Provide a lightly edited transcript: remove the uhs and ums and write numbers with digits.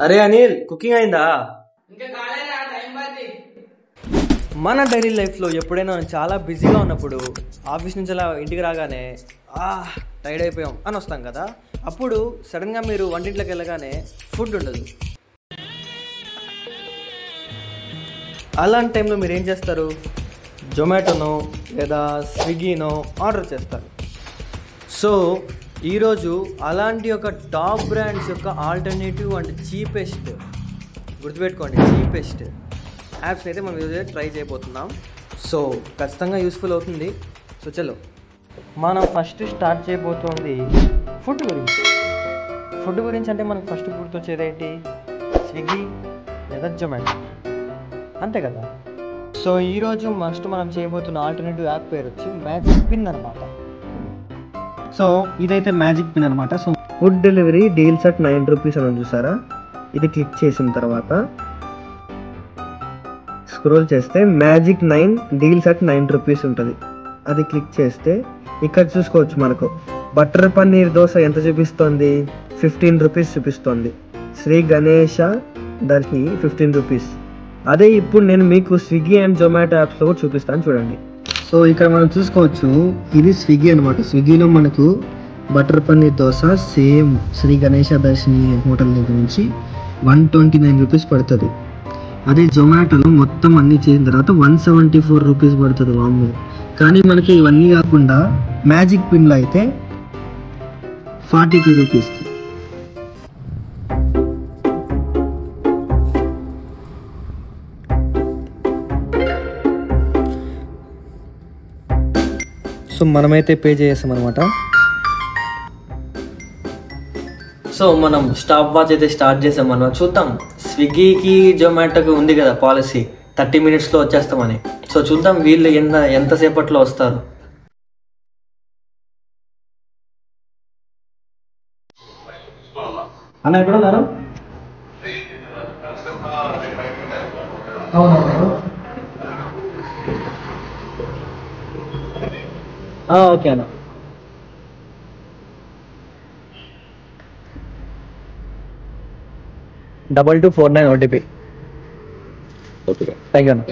అరే అనిల్, కుకింగ్ అయిందా? మన డైలీ లైఫ్లో ఎప్పుడైనా మనం చాలా బిజీగా ఉన్నప్పుడు ఆఫీస్ నుంచి అలా ఇంటికి రాగానే టైర్డ్ అయిపోయాం అని వస్తాం కదా. అప్పుడు సడన్గా మీరు వంటింట్లోకి వెళ్ళగానే ఫుడ్ ఉండదు. అలాంటి టైంలో మీరు ఏం చేస్తారు? జొమాటోనో లేదా స్విగ్గీనో ఆర్డర్ చేస్తారు. సో ఈరోజు అలాంటి ఒక టాప్ బ్రాండ్స్ యొక్క ఆల్టర్నేటివ్ అండ్ చీపెస్ట్, గుర్తుపెట్టుకోండి, చీపెస్ట్ యాప్స్ అయితే మనం ఈరోజు ట్రై చేయబోతున్నాం. సో ఖచ్చితంగా యూస్ఫుల్ అవుతుంది. సో చలో, మనం ఫస్ట్ స్టార్ట్ చేయబోతుంది ఫుడ్ గురించి. అంటే మనకు ఫస్ట్ గుర్తొచ్చేది ఏంటి? స్విగ్గీ లేదా జొమాటో, అంతే కదా. సో ఈరోజు మనం చేయబోతున్న ఆల్టర్నేటివ్ యాప్ పేరు వచ్చి మ్యాజిక్ పిన్ అనమాట. సో ఇదైతే మ్యాజిక్ పిన్ అనమాట. So food delivery deals at 9 rupees అని చూసారా? ఇది క్లిక్ చేసిన తర్వాత స్క్రోల్ చేస్తే మ్యాజిక్ 9 డీల్స్ అట్ 9 రూపీస్ ఉంటుంది. అది క్లిక్ చేస్తే ఇక్కడ చూసుకోవచ్చు, మనకు బటర్ పన్నీర్ దోశ ఎంత చూపిస్తోంది? 15 రూపీస్ చూపిస్తోంది. శ్రీ గణేష దర్శిని 15 రూపీస్. అదే ఇప్పుడు నేను మీకు స్విగ్గీ అండ్ జొమాటో యాప్స్లో కూడా చూపిస్తాను, చూడండి. సో ఇక్కడ మనం చూసుకోవచ్చు, ఇది స్విగ్గీ అనమాట. స్విగ్గీలో మనకు బటర్ పన్నీర్ దోశ సేమ్ శ్రీ గణేష దర్శిని హోటల్ దగ్గర నుంచి 129 రూపీస్ పడుతుంది. అదే జొమాటోలో మొత్తం అన్నీ చేసిన తర్వాత 174 రూపీస్ పడుతుంది. వాము. కానీ మనకి ఇవన్నీ కాకుండా మ్యాజిక్ పిన్లో అయితే 42 రూపీస్. సో మనమైతే పే చేసాం అనమాట. సో మనం స్టాప్ వాచ్ అయితే స్టార్ట్ చేసాం. మనం చూద్దాం, స్విగ్గీకి జొమాటోకి ఉంది కదా పాలసీ 30 మినిట్స్లో వచ్చేస్తామని. సో చూద్దాం వీళ్ళు ఎంతసేపట్లో వస్తారు. అన్న ఎక్కడ ఉన్నారు? ఓకే అన్న. $2249 OTP. ఓకే, థ్యాంక్ యూ అన్న.